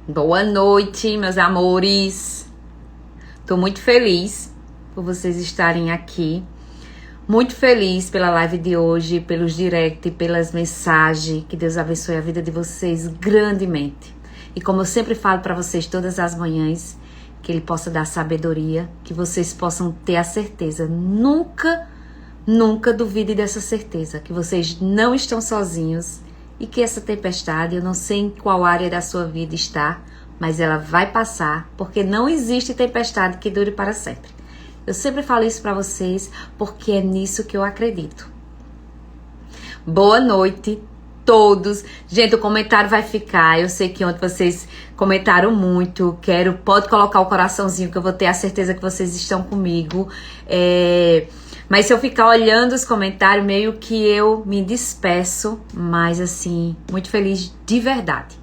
Boa noite, meus amores. Tô muito feliz por vocês estarem aqui. Muito feliz pela live de hoje, pelos direct, pelas mensagens. Que Deus abençoe a vida de vocês grandemente. E como eu sempre falo para vocês todas as manhãs, que Ele possa dar sabedoria, que vocês possam ter a certeza. Nunca duvide dessa certeza, que vocês não estão sozinhos e que essa tempestade, eu não sei em qual área da sua vida está, mas ela vai passar, porque não existe tempestade que dure para sempre. Eu sempre falo isso para vocês, porque é nisso que eu acredito. Boa noite, todos. Gente, o comentário vai ficar. Eu sei que ontem vocês comentaram muito. Pode colocar o coraçãozinho, que eu vou ter a certeza que vocês estão comigo. Mas se eu ficar olhando os comentários, meio que eu me despeço, mas assim, muito feliz de verdade.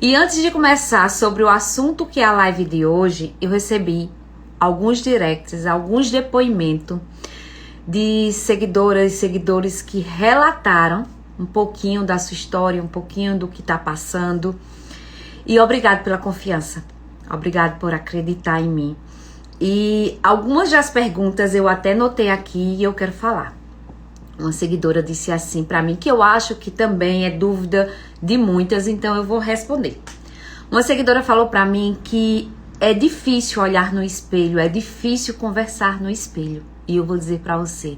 E antes de começar sobre o assunto que é a live de hoje, eu recebi alguns directs, alguns depoimentos de seguidoras e seguidores que relataram um pouquinho da sua história, um pouquinho do que está passando. E obrigado pela confiança, obrigado por acreditar em mim. E algumas das perguntas eu até notei aqui e eu quero falar. Uma seguidora disse assim pra mim, que eu acho que também é dúvida de muitas, então eu vou responder. Uma seguidora falou pra mim que é difícil olhar no espelho, é difícil conversar no espelho. E eu vou dizer pra você,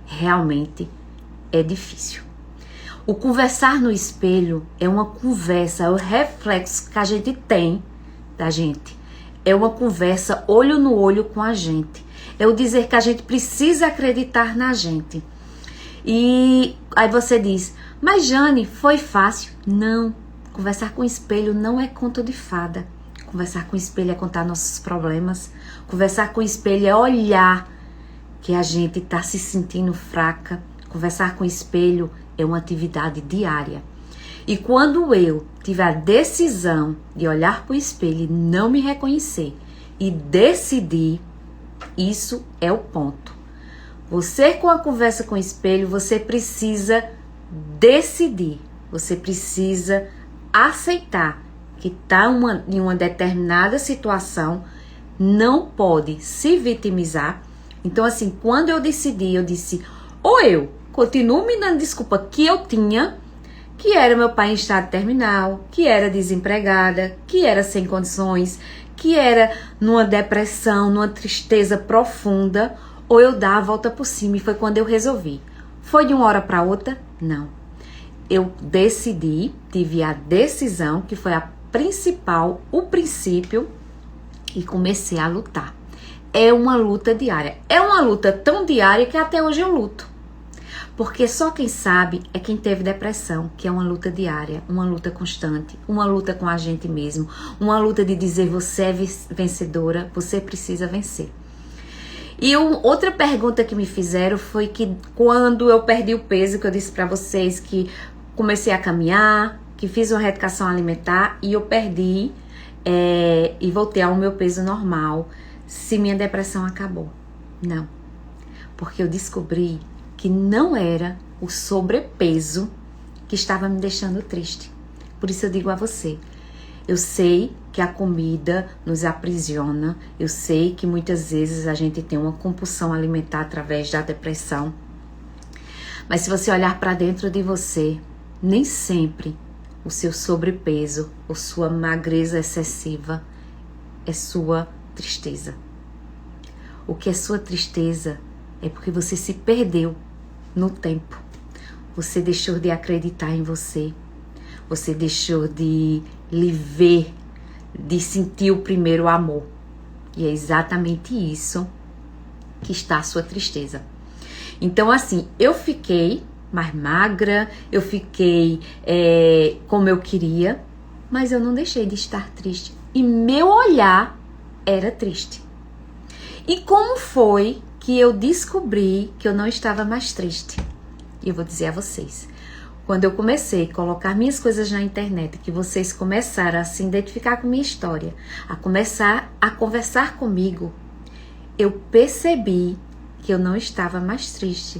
realmente é difícil. O conversar no espelho é uma conversa, é o reflexo que a gente tem da gente. É uma conversa olho no olho com a gente. É o dizer que a gente precisa acreditar na gente. E aí você diz, mas Jane, foi fácil? Não. Conversar com o espelho não é conto de fada. Conversar com o espelho é contar nossos problemas. Conversar com o espelho é olhar que a gente está se sentindo fraca. Conversar com o espelho é uma atividade diária. E quando eu tive a decisão de olhar para o espelho e não me reconhecer e decidir, isso é o ponto. Você, com a conversa com o espelho, você precisa decidir, você precisa aceitar que está em uma determinada situação, não pode se vitimizar. Então, assim, quando eu decidi, eu disse, ou eu continuo me dando desculpa que eu tinha, que era meu pai em estado terminal, que era desempregada, que era sem condições, que era numa depressão, numa tristeza profunda, ou eu dar a volta por cima. E foi quando eu resolvi. Foi de uma hora para outra? Não. Eu decidi, tive a decisão, que foi a principal, o princípio, e comecei a lutar. É uma luta diária. É uma luta tão diária que até hoje eu luto. Porque só quem sabe é quem teve depressão, que é uma luta diária, uma luta constante, uma luta com a gente mesmo, uma luta de dizer você é vencedora, você precisa vencer. E outra pergunta que me fizeram foi que quando eu perdi o peso, que eu disse pra vocês que comecei a caminhar, que fiz uma reeducação alimentar e eu perdi e voltei ao meu peso normal, se minha depressão acabou. Não, porque eu descobri que não era o sobrepeso que estava me deixando triste. Por isso eu digo a você, eu sei que a comida nos aprisiona, eu sei que muitas vezes a gente tem uma compulsão alimentar através da depressão, mas se você olhar para dentro de você, nem sempre o seu sobrepeso ou sua magreza excessiva é sua tristeza. O que é sua tristeza é porque você se perdeu no tempo. Você deixou de acreditar em você. Você deixou de lhe ver, de sentir o primeiro amor. E é exatamente isso que está a sua tristeza. Então, assim, eu fiquei mais magra, eu fiquei como eu queria, mas eu não deixei de estar triste. E meu olhar era triste. E como foi que eu descobri que eu não estava mais triste? E eu vou dizer a vocês, quando eu comecei a colocar minhas coisas na internet, que vocês começaram a se identificar com minha história, a começar a conversar comigo, eu percebi que eu não estava mais triste,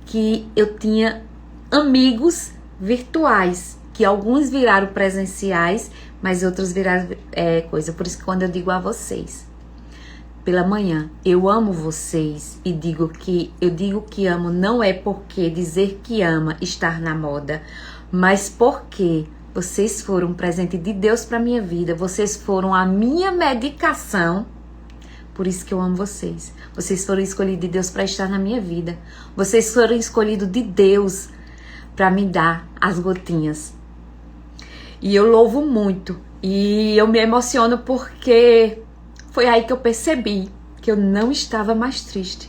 que eu tinha amigos virtuais que alguns viraram presenciais, mas outros viraram coisa. Por isso que quando eu digo a vocês, pela manhã, eu amo vocês e eu digo que amo não é porque dizer que ama estar na moda, mas porque vocês foram um presente de Deus para minha vida, vocês foram a minha medicação. Por isso que eu amo vocês. Vocês foram escolhidos de Deus para estar na minha vida. Vocês foram escolhidos de Deus para me dar as gotinhas. E eu louvo muito. E eu me emociono porque foi aí que eu percebi que eu não estava mais triste.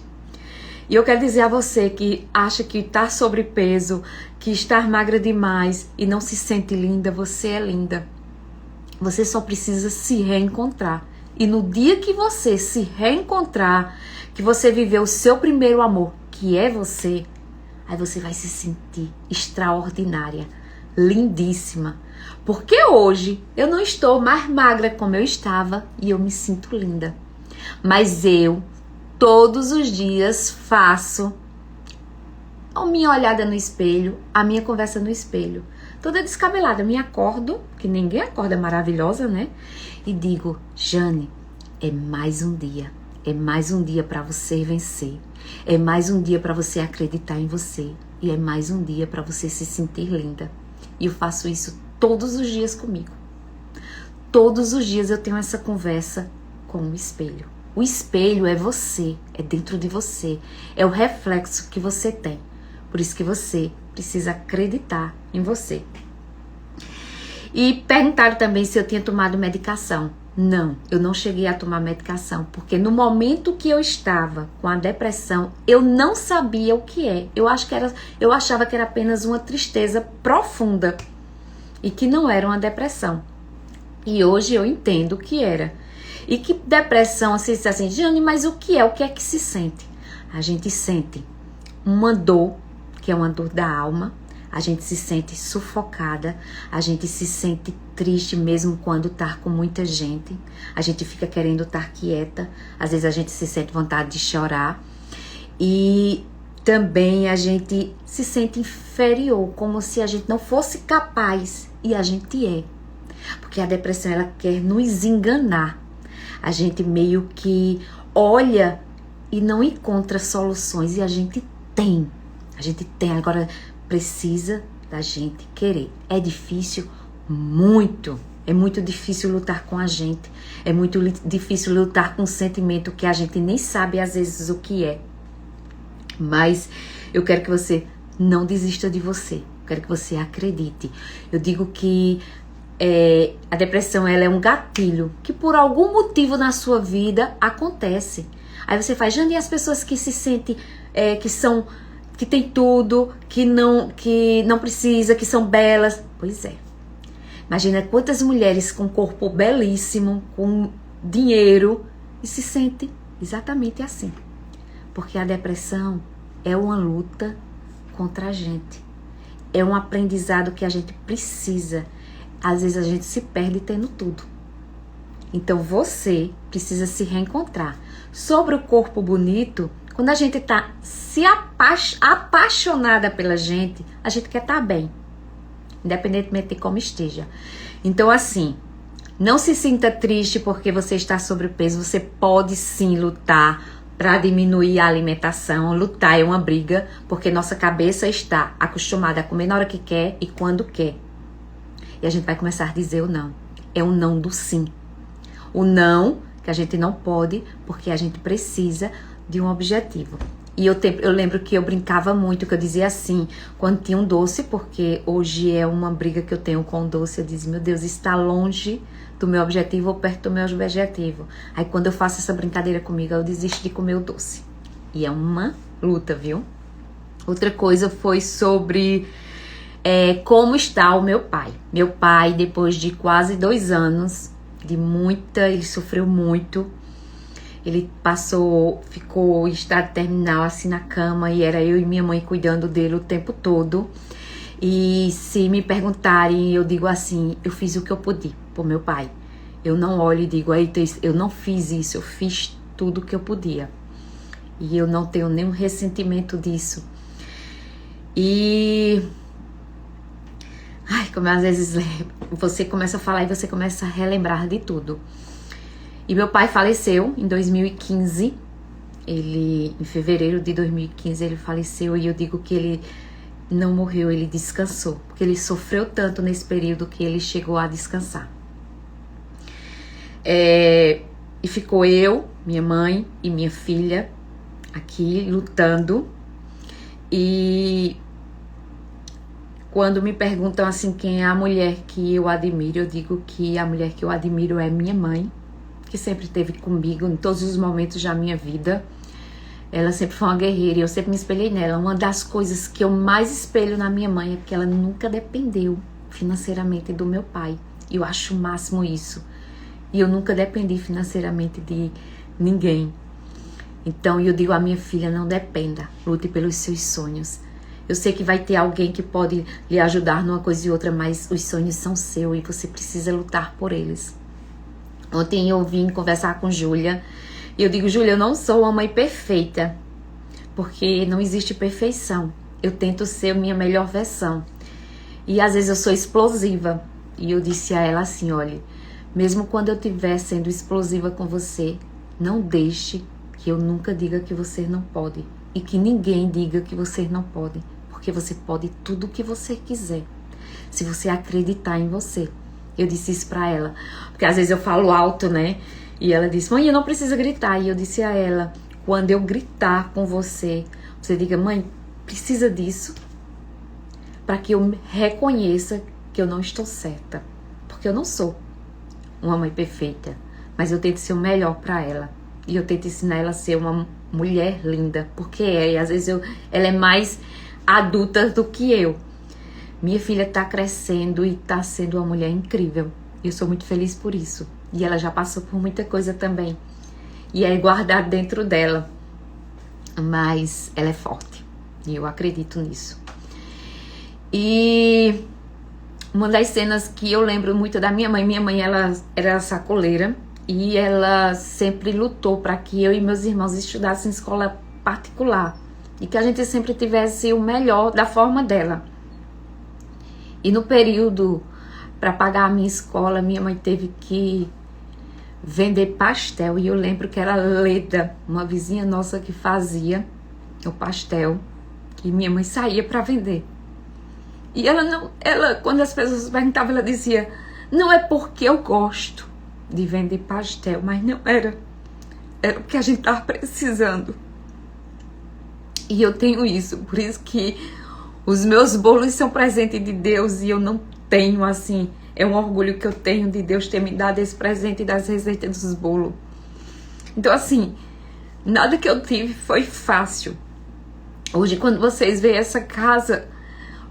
E eu quero dizer a você que acha que está sobrepeso, que estar magra demais e não se sente linda, você é linda. Você só precisa se reencontrar. E no dia que você se reencontrar, que você viver o seu primeiro amor, que é você, aí você vai se sentir extraordinária, lindíssima. Porque hoje eu não estou mais magra como eu estava e eu me sinto linda. Mas eu, todos os dias, faço a minha olhada no espelho, a minha conversa no espelho. Toda descabelada, eu me acordo, que ninguém acorda maravilhosa, né? E digo, Jane, é mais um dia. É mais um dia para você vencer. É mais um dia para você acreditar em você. E é mais um dia para você se sentir linda. E eu faço isso todos os dias comigo. Todos os dias eu tenho essa conversa com o espelho. O espelho é você, é dentro de você. É o reflexo que você tem. Por isso que você precisa acreditar em você. E perguntaram também se eu tinha tomado medicação. Não, eu não cheguei a tomar medicação, porque no momento que eu estava com a depressão, eu não sabia o que é. Eu achava que era apenas uma tristeza profunda e que não era uma depressão. E hoje eu entendo o que era. E que depressão, assim, assim, Jane, mas o que é? O que é que se sente? A gente sente uma dor, que é uma dor da alma. A gente se sente sufocada, a gente se sente triste mesmo quando tá com muita gente. A gente fica querendo estar quieta, às vezes a gente se sente vontade de chorar. E também a gente se sente inferior, como se a gente não fosse capaz. E a gente é. Porque a depressão, ela quer nos enganar. A gente meio que olha e não encontra soluções. E a gente tem. A gente tem. Agora, precisa da gente querer. É difícil? Muito. É muito difícil lutar com a gente. É muito difícil lutar com um sentimento que a gente nem sabe às vezes o que é. Mas eu quero que você não desista de você. Eu quero que você acredite. Eu digo que a depressão, ela é um gatilho que por algum motivo na sua vida acontece. Aí você faz, Jane, e as pessoas que se sentem, que tem tudo, que não precisa, que são belas. Pois é. Imagina quantas mulheres com corpo belíssimo, com dinheiro, e se sentem exatamente assim. Porque a depressão é uma luta contra a gente. É um aprendizado que a gente precisa. Às vezes a gente se perde tendo tudo. Então você precisa se reencontrar. Sobre o corpo bonito, quando a gente tá apaixonada pela gente, a gente quer estar bem, independentemente de como esteja. Então, assim, não se sinta triste porque você está sobrepeso. Você pode sim lutar para diminuir a alimentação. Lutar é uma briga, porque nossa cabeça está acostumada a comer na hora que quer e quando quer. E a gente vai começar a dizer o não. É o não do sim. O não que a gente não pode, porque a gente precisa de um objetivo. E eu lembro que eu brincava muito, que eu dizia assim, quando tinha um doce, porque hoje é uma briga que eu tenho com o doce, eu dizia, meu Deus, está longe do meu objetivo ou perto do meu objetivo. Aí quando eu faço essa brincadeira comigo, eu desisto de comer o doce. E é uma luta, viu? Outra coisa foi sobre como está o meu pai. Meu pai, depois de quase 2 anos, ele sofreu muito. Ele ficou em estado terminal assim na cama e era eu e minha mãe cuidando dele o tempo todo. E se me perguntarem, eu digo assim, eu fiz o que eu pude pro meu pai. Eu não olho e digo, eu não fiz isso, eu fiz tudo o que eu podia. E eu não tenho nenhum ressentimento disso. E Ai, como às vezes você começa a falar e você começa a relembrar de tudo. E meu pai faleceu em 2015. Em fevereiro de 2015, ele faleceu. E eu digo que ele não morreu, ele descansou. Porque ele sofreu tanto nesse período que ele chegou a descansar. E ficou eu, minha mãe e minha filha aqui lutando. E quando me perguntam assim quem é a mulher que eu admiro, eu digo que a mulher que eu admiro é minha mãe, que sempre esteve comigo em todos os momentos da minha vida. Ela sempre foi uma guerreira e eu sempre me espelhei nela. Uma das coisas que eu mais espelho na minha mãe é que ela nunca dependeu financeiramente do meu pai. Eu acho o máximo isso. E eu nunca dependi financeiramente de ninguém. Então eu digo à minha filha, não dependa, lute pelos seus sonhos. Eu sei que vai ter alguém que pode lhe ajudar numa coisa e outra, mas os sonhos são seus e você precisa lutar por eles. Ontem eu vim conversar com Júlia e eu digo, Júlia, eu não sou uma mãe perfeita, porque não existe perfeição. Eu tento ser a minha melhor versão. E às vezes eu sou explosiva. E eu disse a ela assim, olha, mesmo quando eu estiver sendo explosiva com você, não deixe que eu nunca diga que você não pode. E que ninguém diga que você não pode. Porque você pode tudo o que você quiser. Se você acreditar em você. Eu disse isso pra ela. Porque às vezes eu falo alto, né? E ela disse, mãe, eu não preciso gritar. E eu disse a ela, quando eu gritar com você, você diga, mãe, precisa disso? Para que eu reconheça que eu não estou certa. Porque eu não sou uma mãe perfeita. Mas eu tento ser o melhor pra ela. E eu tento ensinar ela a ser uma mulher linda. Porque e às vezes ela é mais adulta do que eu. Minha filha tá crescendo e tá sendo uma mulher incrível. Eu sou muito feliz por isso. E ela já passou por muita coisa também. E é guardado dentro dela. Mas ela é forte. E eu acredito nisso. E uma das cenas que eu lembro muito da minha mãe, ela era sacoleira. E ela sempre lutou para que eu e meus irmãos estudassem em escola particular. E que a gente sempre tivesse o melhor da forma dela. E no período, para pagar a minha escola, minha mãe teve que vender pastel. E eu lembro que era Leda, uma vizinha nossa que fazia o pastel. Que minha mãe saía para vender. E ela, quando as pessoas perguntavam, ela dizia, não é porque eu gosto de vender pastel, mas não era o que a gente tava precisando. E eu tenho isso, por isso que os meus bolos são presente de Deus e eu não tenho assim, é um orgulho que eu tenho de Deus ter me dado esse presente das receitas dos bolos. Então assim, nada que eu tive foi fácil. Hoje quando vocês veem essa casa,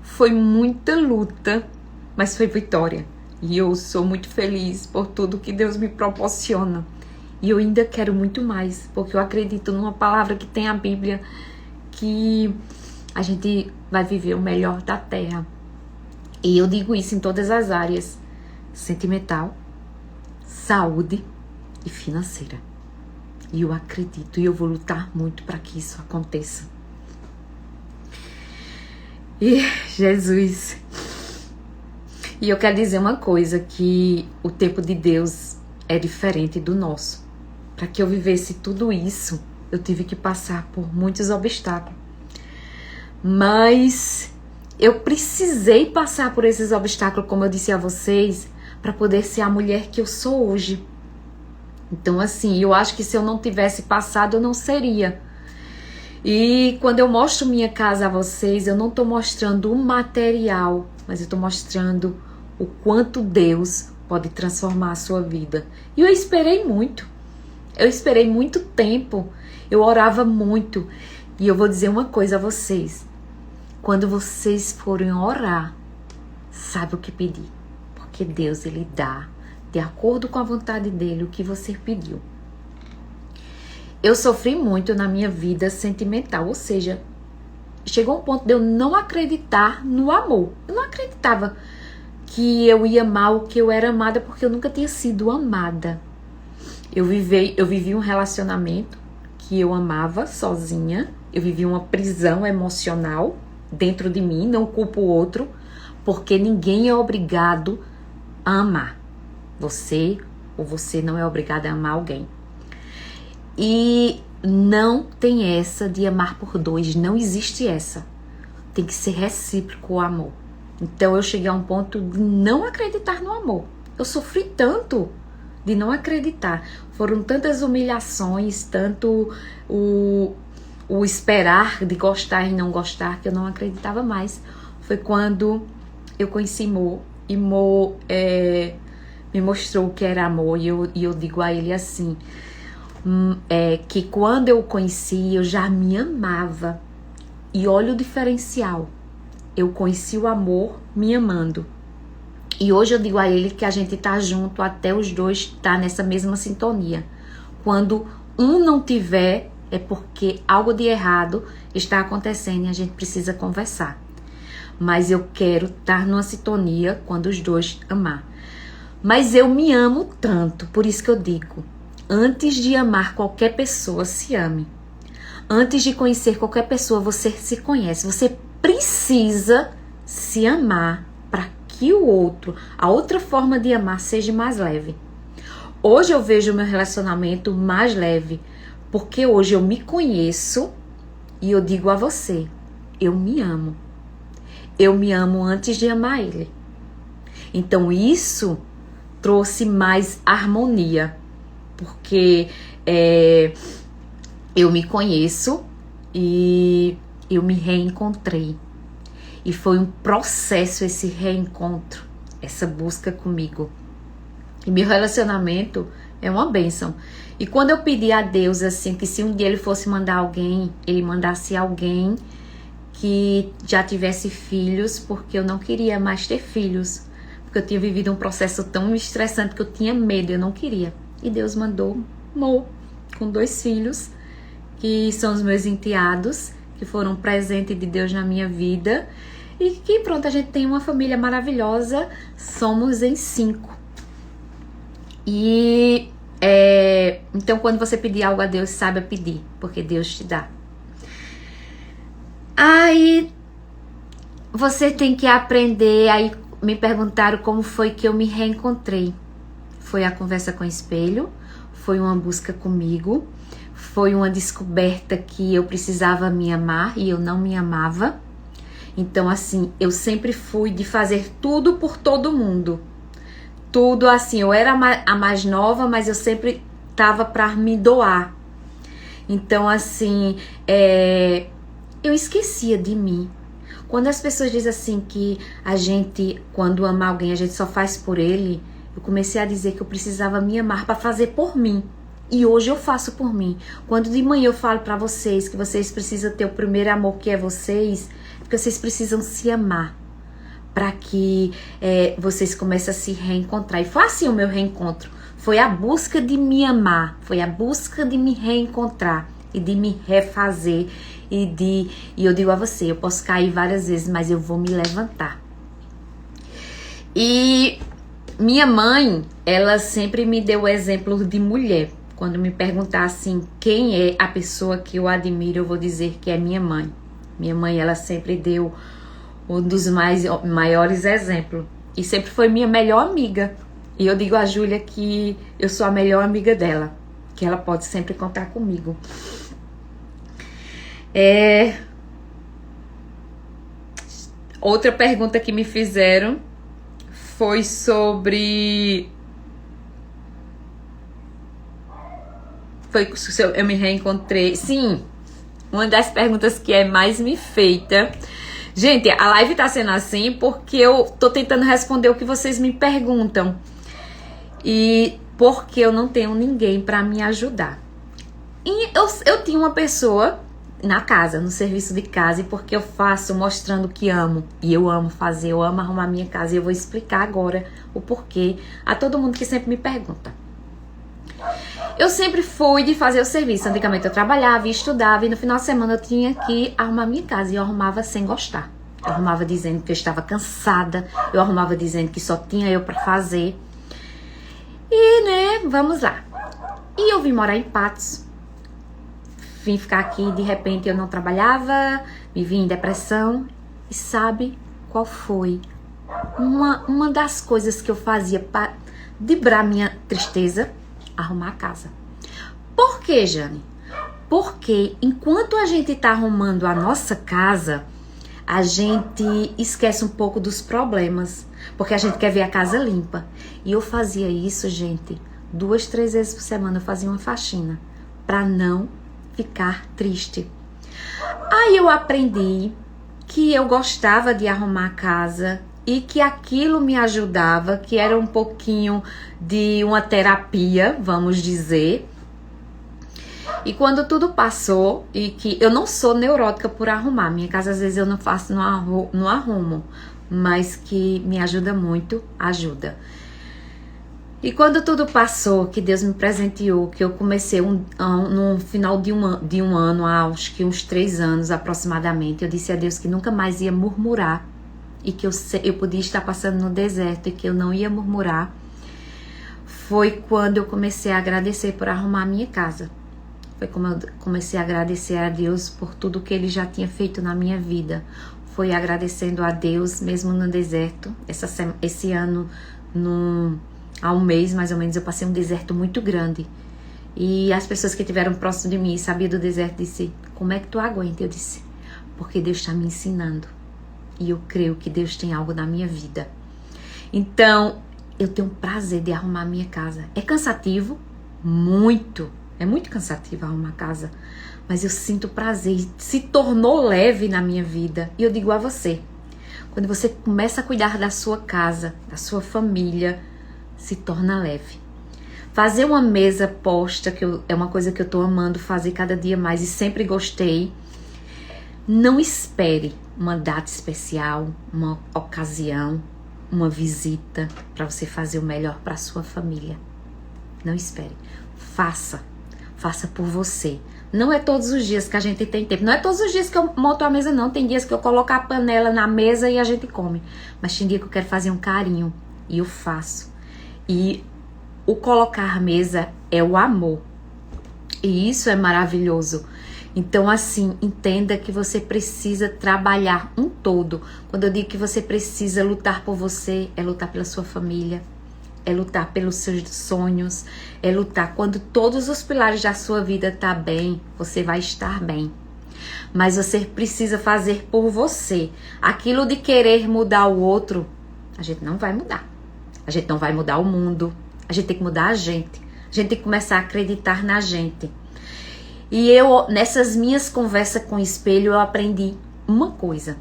foi muita luta, mas foi vitória. E eu sou muito feliz por tudo que Deus me proporciona. E eu ainda quero muito mais, porque eu acredito numa palavra que tem a Bíblia, que a gente vai viver o melhor da terra. E eu digo isso em todas as áreas, sentimental, saúde e financeira. E eu acredito e eu vou lutar muito para que isso aconteça. E Jesus... E eu quero dizer uma coisa, que o tempo de Deus é diferente do nosso. Para que eu vivesse tudo isso, eu tive que passar por muitos obstáculos. Mas eu precisei passar por esses obstáculos, como eu disse a vocês, para poder ser a mulher que eu sou hoje. Então assim, eu acho que se eu não tivesse passado, eu não seria. E quando eu mostro minha casa a vocês, eu não estou mostrando o material, mas eu estou mostrando o quanto Deus pode transformar a sua vida. E eu esperei muito. Eu esperei muito tempo. Eu orava muito. E eu vou dizer uma coisa a vocês. Quando vocês forem orar, sabe o que pedir. Porque Deus, Ele dá, de acordo com a vontade dEle, o que você pediu. Eu sofri muito na minha vida sentimental. Ou seja, chegou um ponto de eu não acreditar no amor. Eu não acreditava que eu ia amar o que eu era amada, porque eu nunca tinha sido amada. Eu vivi um relacionamento que eu amava sozinha. Eu vivi uma prisão emocional dentro de mim, não culpo o outro, Porque ninguém é obrigado a amar. Você ou você não é obrigado a amar alguém. E não tem essa de amar por dois, não existe essa. Tem que ser recíproco o amor. Então eu cheguei a um ponto de não acreditar no amor. Eu sofri tanto de não acreditar. Foram tantas humilhações, tanto o esperar de gostar e não gostar, que eu não acreditava mais. Foi quando eu conheci Mo, e Mo me mostrou o que era amor, e eu digo a ele assim, que quando eu o conheci, eu já me amava. E olha o diferencial. Eu conheci o amor me amando. E hoje eu digo a ele que a gente tá junto até os dois tá nessa mesma sintonia. Quando um não tiver, é porque algo de errado está acontecendo e a gente precisa conversar. Mas eu quero estar numa sintonia quando os dois amar. Mas eu me amo tanto, por isso que eu digo, antes de amar qualquer pessoa, se ame. Antes de conhecer qualquer pessoa, você se conhece. Você precisa se amar para que o outro, a outra forma de amar seja mais leve. Hoje eu vejo o meu relacionamento mais leve, porque hoje eu me conheço e eu digo a você, eu me amo. Eu me amo antes de amar ele. Então isso trouxe mais harmonia, porque eu me conheço e eu me reencontrei. E foi um processo esse reencontro, essa busca comigo. E meu relacionamento é uma bênção. E quando eu pedi a Deus assim, que se um dia ele fosse mandar alguém, ele mandasse alguém que já tivesse filhos, porque eu não queria mais ter filhos. Porque eu tinha vivido um processo tão estressante que eu tinha medo, eu não queria. E Deus mandou Mo, com 2 filhos, que são os meus enteados, que foram um presente de Deus na minha vida. E que pronto, a gente tem uma família maravilhosa, somos em 5. E então quando você pedir algo a Deus, saiba pedir, porque Deus te dá. Aí você tem que aprender. Aí me perguntaram como foi que eu me reencontrei. Foi a conversa com o espelho, foi uma busca comigo, foi uma descoberta que eu precisava me amar e eu não me amava. Então assim, eu sempre fui de fazer tudo por todo mundo. Tudo assim, eu era a mais nova, mas eu sempre tava para me doar. Então assim, eu esquecia de mim. Quando as pessoas dizem assim que a gente, quando ama alguém, a gente só faz por ele, eu comecei a dizer que eu precisava me amar para fazer por mim. E hoje eu faço por mim. Quando de manhã eu falo para vocês que vocês precisam ter o primeiro amor que é vocês, porque vocês precisam se amar para que vocês comecem a se reencontrar. E foi assim o meu reencontro. Foi a busca de me amar, foi a busca de me reencontrar e de me refazer. E eu digo a você, eu posso cair várias vezes, mas eu vou me levantar. E minha mãe, ela sempre me deu o exemplo de mulher. Quando me perguntar assim, quem é a pessoa que eu admiro, eu vou dizer que é minha mãe. Minha mãe, ela sempre deu um dos maiores exemplos. E sempre foi minha melhor amiga. E eu digo a Júlia que eu sou a melhor amiga dela. Que ela pode sempre contar comigo. Outra pergunta que me fizeram foi sobre... Foi se eu me reencontrei. Sim, uma das perguntas que é mais me feita. Gente, a live tá sendo assim porque eu tô tentando responder o que vocês me perguntam. E porque eu não tenho ninguém pra me ajudar. E eu tinha uma pessoa na casa, no serviço de casa, e porque eu faço mostrando que amo. E eu amo fazer, eu amo arrumar minha casa. E eu vou explicar agora o porquê a todo mundo que sempre me pergunta. Eu sempre fui de fazer o serviço. Antigamente eu trabalhava e estudava, e no final de semana eu tinha que arrumar minha casa. E eu arrumava sem gostar. Eu arrumava dizendo que eu estava cansada. Eu arrumava dizendo que só tinha eu pra fazer. E, vamos lá. E eu vim morar em Patos. Vim ficar aqui, de repente eu não trabalhava. Me vi em depressão. E sabe qual foi uma das coisas que eu fazia para driblar minha tristeza, arrumar a casa. Por quê, Jane? Porque enquanto a gente tá arrumando a nossa casa, a gente esquece um pouco dos problemas, porque a gente quer ver a casa limpa. E eu fazia isso, gente, 2, 3 vezes por semana eu fazia uma faxina, para não ficar triste. Aí eu aprendi que eu gostava de arrumar a casa e que aquilo me ajudava, que era um pouquinho de uma terapia, vamos dizer. E quando tudo passou, e que eu não sou neurótica por arrumar, minha casa às vezes eu não faço, não arrumo, mas que me ajuda muito, ajuda. E quando tudo passou, que Deus me presenteou, que eu comecei no final de um ano, acho que uns 3 anos aproximadamente, eu disse a Deus que nunca mais ia murmurar e que eu podia estar passando no deserto e que eu não ia murmurar. Foi quando eu comecei a agradecer por arrumar a minha casa. Foi como eu comecei a agradecer a Deus por tudo que Ele já tinha feito na minha vida. Foi agradecendo a Deus, mesmo no deserto. Esse ano, há um mês mais ou menos, eu passei um deserto muito grande. E as pessoas que estiveram próximo de mim e sabiam do deserto disse: como é que tu aguenta? Eu disse: porque Deus está me ensinando. E eu creio que Deus tem algo na minha vida. Então, eu tenho prazer de arrumar a minha casa. É cansativo? Muito. É muito cansativo arrumar a casa. Mas eu sinto prazer. Se tornou leve na minha vida. E eu digo a você, quando você começa a cuidar da sua casa, da sua família, se torna leve. Fazer uma mesa posta, é uma coisa que eu tô amando fazer cada dia mais e sempre gostei. Não espere uma data especial, uma ocasião, uma visita para você fazer o melhor para sua família. Não espere. Faça por você. Não é todos os dias que a gente tem tempo. Não é todos os dias que eu monto a mesa, não. Tem dias que eu coloco a panela na mesa e a gente come. Mas tem dia que eu quero fazer um carinho e eu faço. E o colocar a mesa é o amor. E isso é maravilhoso. Então, assim, entenda que você precisa trabalhar um todo. Quando eu digo que você precisa lutar por você, é lutar pela sua família, é lutar pelos seus sonhos, é lutar. Quando todos os pilares da sua vida estão bem, você vai estar bem. Mas você precisa fazer por você. Aquilo de querer mudar o outro, a gente não vai mudar. A gente não vai mudar o mundo. A gente tem que mudar a gente. A gente tem que começar a acreditar na gente. E eu, nessas minhas conversas com o espelho, eu aprendi uma coisa.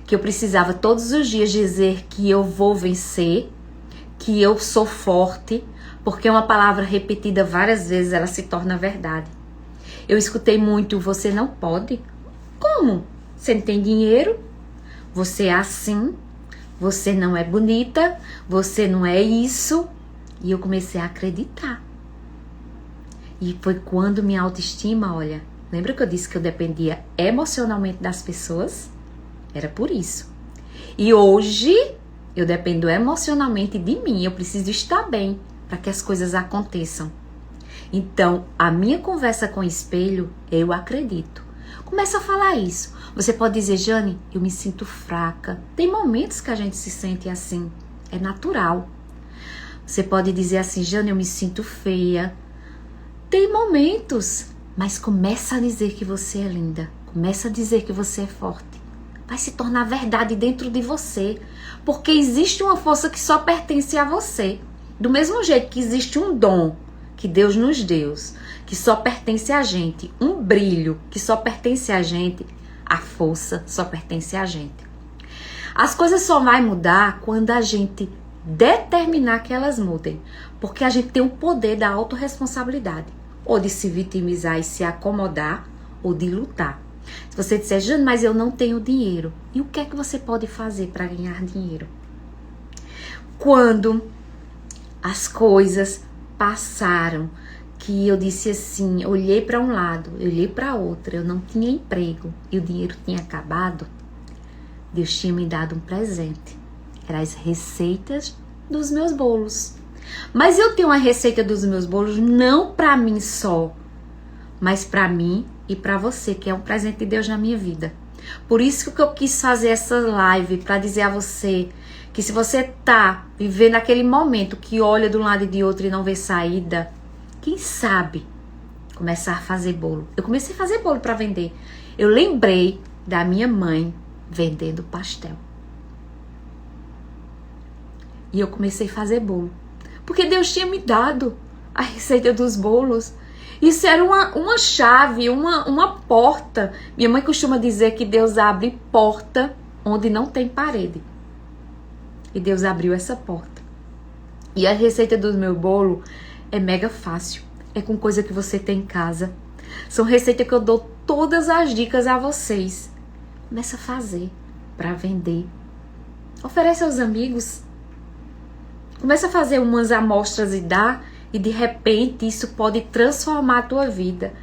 Que eu precisava todos os dias dizer que eu vou vencer, que eu sou forte, porque uma palavra repetida várias vezes, ela se torna verdade. Eu escutei muito: você não pode. Como? Você não tem dinheiro? Você é assim? Você não é bonita? Você não é isso? E eu comecei a acreditar. E foi quando minha autoestima, olha, lembra que eu disse que eu dependia emocionalmente das pessoas? Era por isso. E hoje eu dependo emocionalmente de mim. Eu preciso estar bem para que as coisas aconteçam. Então, a minha conversa com o espelho, eu acredito. Começa a falar isso. Você pode dizer: Jane, eu me sinto fraca. Tem momentos que a gente se sente assim. É natural. Você pode dizer assim: Jane, eu me sinto feia. Tem momentos. Mas começa a dizer que você é linda. Começa a dizer que você é forte. Vai se tornar verdade dentro de você. Porque existe uma força que só pertence a você. Do mesmo jeito que existe um dom que Deus nos deu, que só pertence a gente, um brilho que só pertence a gente, a força só pertence a gente. As coisas só vão mudar quando a gente determinar que elas mudem, porque a gente tem o poder da autorresponsabilidade, ou de se vitimizar e se acomodar, ou de lutar. Se você disser: Jane, mas eu não tenho dinheiro, e o que é que você pode fazer para ganhar dinheiro? Quando as coisas passaram, que eu disse assim, olhei para um lado, olhei para outro, eu não tinha emprego e o dinheiro tinha acabado, Deus tinha me dado um presente. Eram as receitas dos meus bolos. Mas eu tenho uma receita dos meus bolos não para mim só, mas para mim e para você, que é um presente de Deus na minha vida. Por isso que eu quis fazer essa live, para dizer a você que se você tá vivendo aquele momento que olha de um lado e de outro e não vê saída, quem sabe começar a fazer bolo. Eu comecei a fazer bolo para vender. Eu lembrei da minha mãe vendendo pastel. E eu comecei a fazer bolo. Porque Deus tinha me dado a receita dos bolos. Isso era uma chave, uma porta. Minha mãe costuma dizer que Deus abre porta onde não tem parede. E Deus abriu essa porta. E a receita do meu bolo é mega fácil. É com coisa que você tem em casa. São receitas que eu dou todas as dicas a vocês. Começa a fazer para vender. Oferece aos amigos. Começa a fazer umas amostras e dá. E de repente isso pode transformar a tua vida.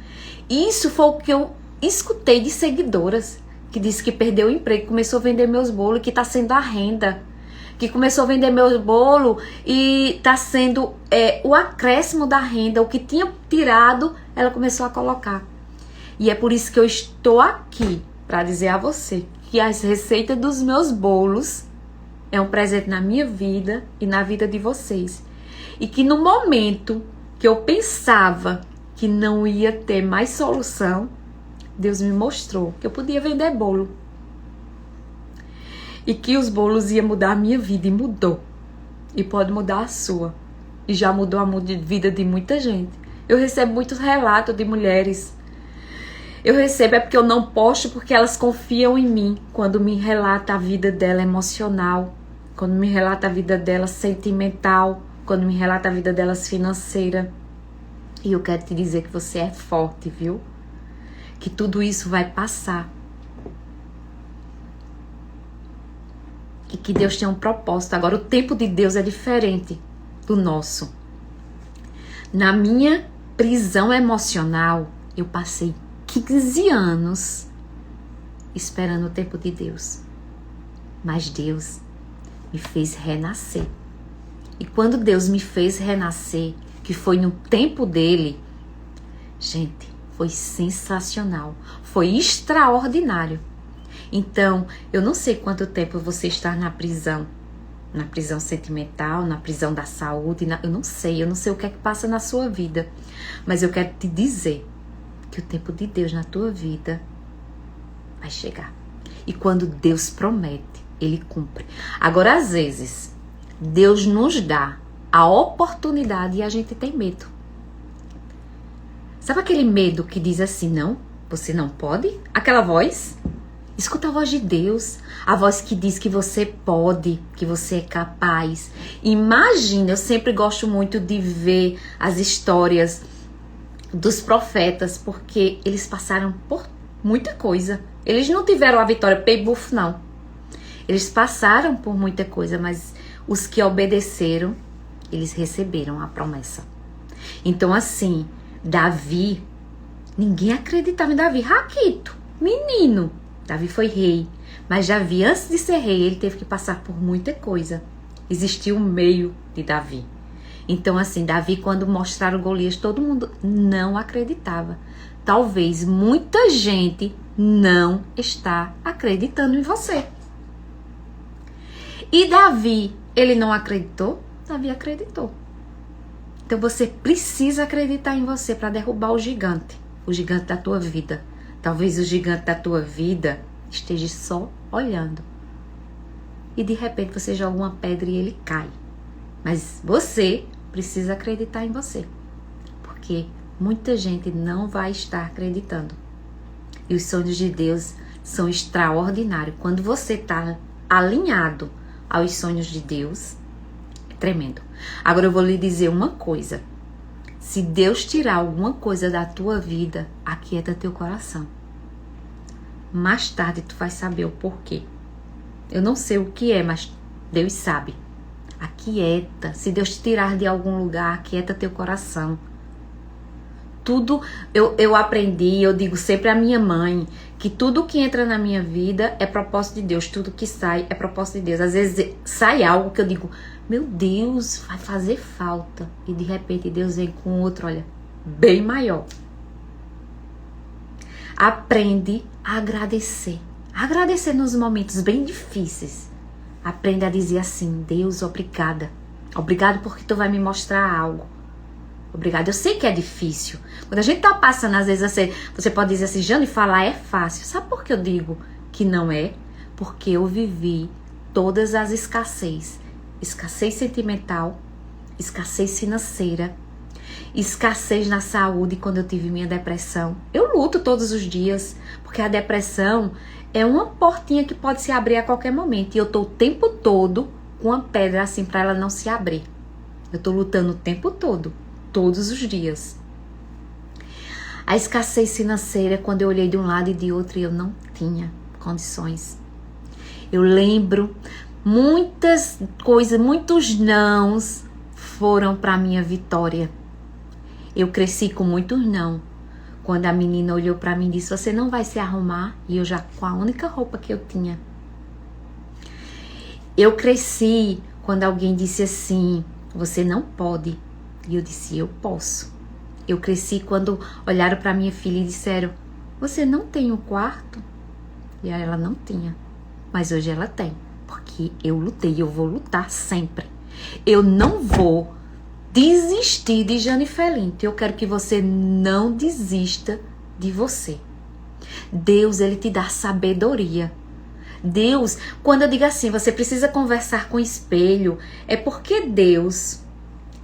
Isso foi o que eu escutei de seguidoras. Que disse que perdeu o emprego, começou a vender meus bolos, que está sendo a renda. Que começou a vender meu bolo e está sendo o acréscimo da renda. O que tinha tirado, ela começou a colocar. E é por isso que eu estou aqui para dizer a você que as receitas dos meus bolos é um presente na minha vida e na vida de vocês. E que no momento que eu pensava que não ia ter mais solução, Deus me mostrou que eu podia vender bolo. E que os bolos iam mudar a minha vida, e mudou. E pode mudar a sua. E já mudou a vida de muita gente. Eu recebo muitos relatos de mulheres. Eu recebo porque eu não posto, porque elas confiam em mim. Quando me relata a vida dela emocional. Quando me relata a vida dela sentimental. Quando me relata a vida delas financeira. E eu quero te dizer que você é forte, viu? Que tudo isso vai passar. E que Deus tem um propósito. Agora, o tempo de Deus é diferente do nosso. Na minha prisão emocional, eu passei 15 anos esperando o tempo de Deus. Mas Deus me fez renascer. E quando Deus me fez renascer, que foi no tempo dele, gente, foi sensacional. Foi extraordinário. Então, eu não sei quanto tempo você está na prisão sentimental, na prisão da saúde, eu não sei o que é que passa na sua vida, mas eu quero te dizer que o tempo de Deus na tua vida vai chegar. E quando Deus promete, Ele cumpre. Agora, às vezes, Deus nos dá a oportunidade e a gente tem medo. Sabe aquele medo que diz assim, não, você não pode? Aquela voz... Escuta a voz de Deus, a voz que diz que você pode, que você é capaz. Imagina, eu sempre gosto muito de ver as histórias dos profetas, porque eles passaram por muita coisa. Eles não tiveram a vitória pay-buff, não. Eles passaram por muita coisa, mas os que obedeceram, eles receberam a promessa. Então assim, Davi, ninguém acreditava em Davi. Raquito, menino. Davi foi rei, mas Davi, antes de ser rei, ele teve que passar por muita coisa. Existia um meio de Davi. Então assim, Davi, quando mostraram Golias, todo mundo não acreditava. Talvez muita gente não está acreditando em você. E Davi, ele não acreditou? Davi acreditou. Então você precisa acreditar em você para derrubar o gigante da tua vida. Talvez o gigante da tua vida esteja só olhando. E de repente você joga uma pedra e ele cai. Mas você precisa acreditar em você. Porque muita gente não vai estar acreditando. E os sonhos de Deus são extraordinários. Quando você está alinhado aos sonhos de Deus, é tremendo. Agora eu vou lhe dizer uma coisa. Se Deus tirar alguma coisa da tua vida, aquieta teu coração. Mais tarde tu vai saber o porquê. Eu não sei o que é, mas Deus sabe. Aquieta. Se Deus te tirar de algum lugar, aquieta teu coração. Tudo eu aprendi, eu digo sempre à minha mãe, que tudo que entra na minha vida é propósito de Deus. Tudo que sai é propósito de Deus. Às vezes sai algo que eu digo, meu Deus, vai fazer falta. E de repente Deus vem com outro, olha, bem maior. Aprende a agradecer. Agradecer nos momentos bem difíceis. Aprenda a dizer assim: Deus, obrigada. Obrigado porque tu vai me mostrar algo. Obrigado. Eu sei que é difícil. Quando a gente tá passando, às vezes você pode dizer assim: Jane, falar é fácil. Sabe por que eu digo que não é? Porque eu vivi todas as escassez. Escassez sentimental, escassez financeira, escassez na saúde quando eu tive minha depressão. Eu luto todos os dias, porque a depressão é uma portinha que pode se abrir a qualquer momento. E eu tô o tempo todo com uma pedra assim para ela não se abrir. Eu tô lutando o tempo todo, todos os dias. A escassez financeira, quando eu olhei de um lado e de outro e eu não tinha condições. Eu lembro muitas coisas, muitos nãos foram para minha vitória. Eu cresci com muitos não. Quando a menina olhou para mim e disse: você não vai se arrumar? E eu já com a única roupa que eu tinha. Eu cresci quando alguém disse assim: você não pode. E eu disse: eu posso. Eu cresci quando olharam para minha filha e disseram: você não tem um quarto? E ela não tinha. Mas hoje ela tem. Porque eu lutei, eu vou lutar sempre. Eu não vou desistir de Jane Felinto. Eu quero que você não desista de você. Deus, ele te dá sabedoria. Deus, quando eu digo assim, você precisa conversar com o espelho, é porque Deus,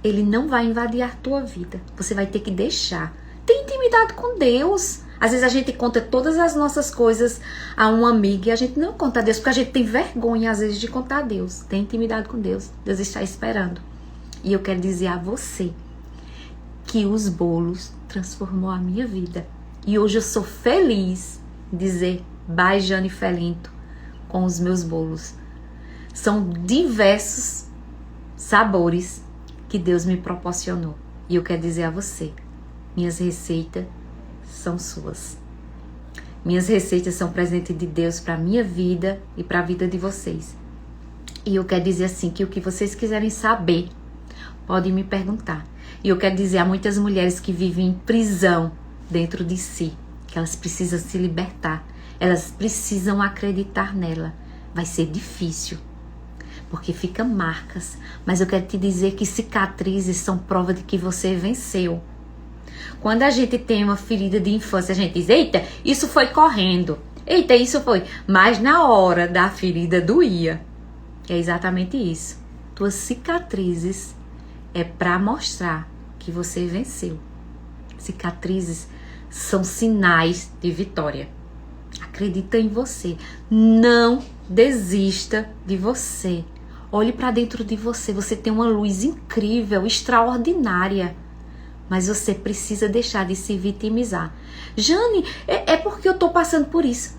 ele não vai invadir a tua vida. Você vai ter que deixar. Tem intimidade com Deus. Às vezes a gente conta todas as nossas coisas a um amigo e a gente não conta a Deus, porque a gente tem vergonha às vezes de contar a Deus. Tem intimidade com Deus. Deus está esperando. E eu quero dizer a você que os bolos transformou a minha vida. E hoje eu sou feliz em dizer bye Jane Felinto com os meus bolos. São diversos sabores que Deus me proporcionou. E eu quero dizer a você, minhas receitas são suas. Minhas receitas são presente de Deus para a minha vida e para a vida de vocês. E eu quero dizer assim, que o que vocês quiserem saber, podem me perguntar. E eu quero dizer a muitas mulheres que vivem em prisão dentro de si, que elas precisam se libertar. Elas precisam acreditar nela. Vai ser difícil, porque fica marcas. Mas eu quero te dizer que cicatrizes são prova de que você venceu. Quando a gente tem uma ferida de infância, a gente diz: eita, isso foi correndo. Eita, isso foi. Mas na hora da ferida doía. É exatamente isso. Tuas cicatrizes é para mostrar que você venceu. Cicatrizes são sinais de vitória. Acredita em você. Não desista de você. Olhe para dentro de você. Você tem uma luz incrível, extraordinária. Mas você precisa deixar de se vitimizar. Jane, é porque eu tô passando por isso.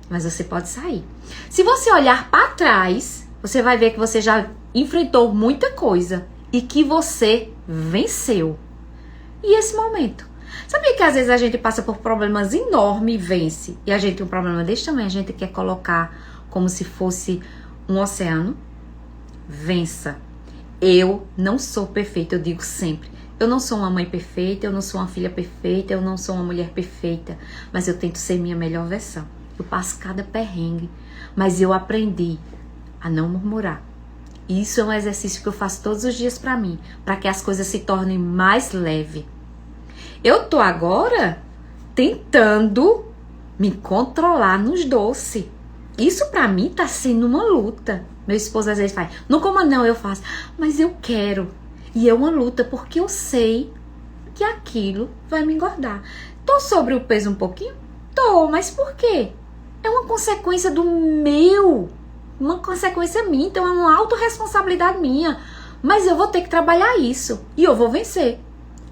Mas você pode sair. Se você olhar para trás, você vai ver que você já enfrentou muita coisa e que você venceu. E esse momento? Sabia que às vezes a gente passa por problemas enormes e vence? E a gente tem um problema desse tamanho, a gente quer colocar como se fosse um oceano? Vença. Eu não sou perfeita, eu digo sempre. Eu não sou uma mãe perfeita, eu não sou uma filha perfeita, eu não sou uma mulher perfeita, mas eu tento ser minha melhor versão. Eu passo cada perrengue, mas eu aprendi a não murmurar. E isso é um exercício que eu faço todos os dias pra mim, para que as coisas se tornem mais leves. Eu tô agora tentando me controlar nos doces. Isso pra mim tá sendo uma luta. Meu esposo às vezes faz: não coma não, eu faço. Mas eu quero. E é uma luta porque eu sei que aquilo vai me engordar. Tô sobre o peso um pouquinho? Tô, mas por quê? É uma consequência do meu. Uma consequência minha, então é uma autorresponsabilidade minha. Mas eu vou ter que trabalhar isso. E eu vou vencer.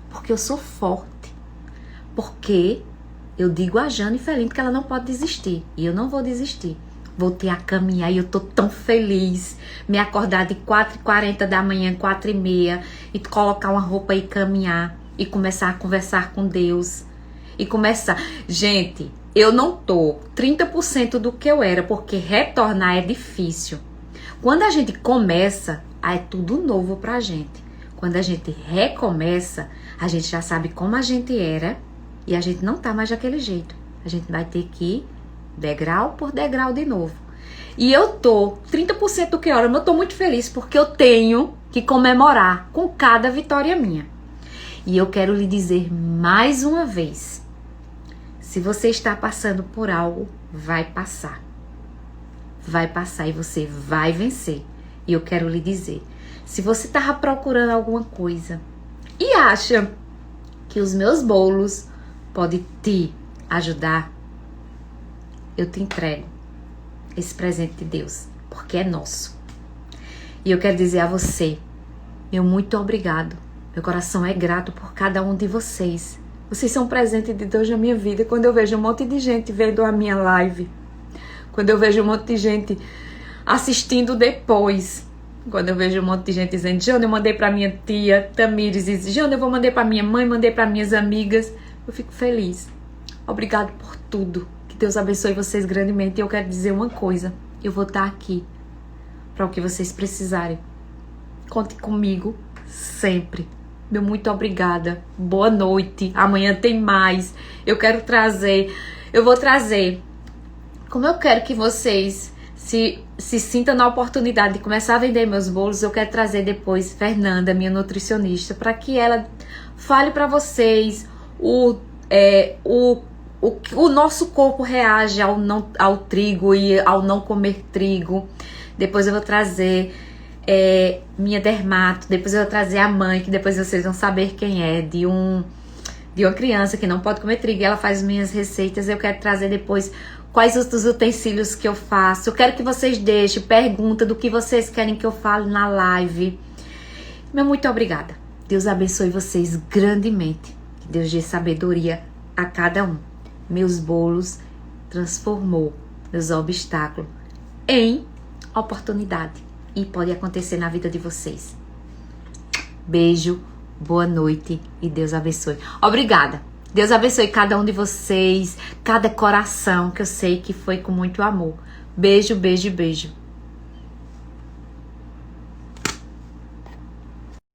Porque eu sou forte. Porque eu digo a Jane Felinto que ela não pode desistir. E eu não vou desistir. Voltei a caminhar e eu tô tão feliz. Me acordar de 4h40 da manhã, 4h30. E colocar uma roupa e caminhar. E começar a conversar com Deus. E começar. Gente, eu não tô 30% do que eu era. Porque retornar é difícil. Quando a gente começa, é tudo novo pra gente. Quando a gente recomeça, a gente já sabe como a gente era. E a gente não tá mais daquele jeito. A gente vai ter que degrau por degrau de novo. E eu tô 30% do que hora, mas eu tô muito feliz porque eu tenho que comemorar com cada vitória minha. E eu quero lhe dizer mais uma vez, se você está passando por algo, vai passar. Vai passar e você vai vencer. E eu quero lhe dizer, se você estava procurando alguma coisa e acha que os meus bolos podem te ajudar, eu te entrego esse presente de Deus, porque é nosso. E eu quero dizer a você, meu muito obrigado. Meu coração é grato por cada um de vocês. Vocês são um presente de Deus na minha vida. Quando eu vejo um monte de gente vendo a minha live, quando eu vejo um monte de gente assistindo depois, quando eu vejo um monte de gente dizendo, Jana, eu mandei pra minha tia Tamires, e Jana, eu vou mandar pra minha mãe, mandei pra minhas amigas, eu fico feliz. Obrigado por tudo. Que Deus abençoe vocês grandemente. E eu quero dizer uma coisa, eu vou estar aqui para o que vocês precisarem. Conte comigo sempre. Meu muito obrigada. Boa noite. Amanhã tem mais. Eu vou trazer. Como eu quero que vocês se sintam na oportunidade de começar a vender meus bolos, eu quero trazer depois Fernanda, minha nutricionista, para que ela fale para vocês o nosso corpo reage ao trigo e ao não comer trigo. Depois eu vou trazer minha dermato. Depois eu vou trazer a mãe, que depois vocês vão saber quem é, de uma criança que não pode comer trigo. E ela faz minhas receitas. Eu quero trazer depois quais os utensílios que eu faço. Eu quero que vocês deixem pergunta do que vocês querem que eu fale na live. Meu muito obrigada. Deus abençoe vocês grandemente. Que Deus dê sabedoria a cada um. Meus bolos transformou meus obstáculos em oportunidade. E pode acontecer na vida de vocês. Beijo, boa noite e Deus abençoe. Obrigada. Deus abençoe cada um de vocês, cada coração, que eu sei que foi com muito amor. Beijo, beijo, beijo.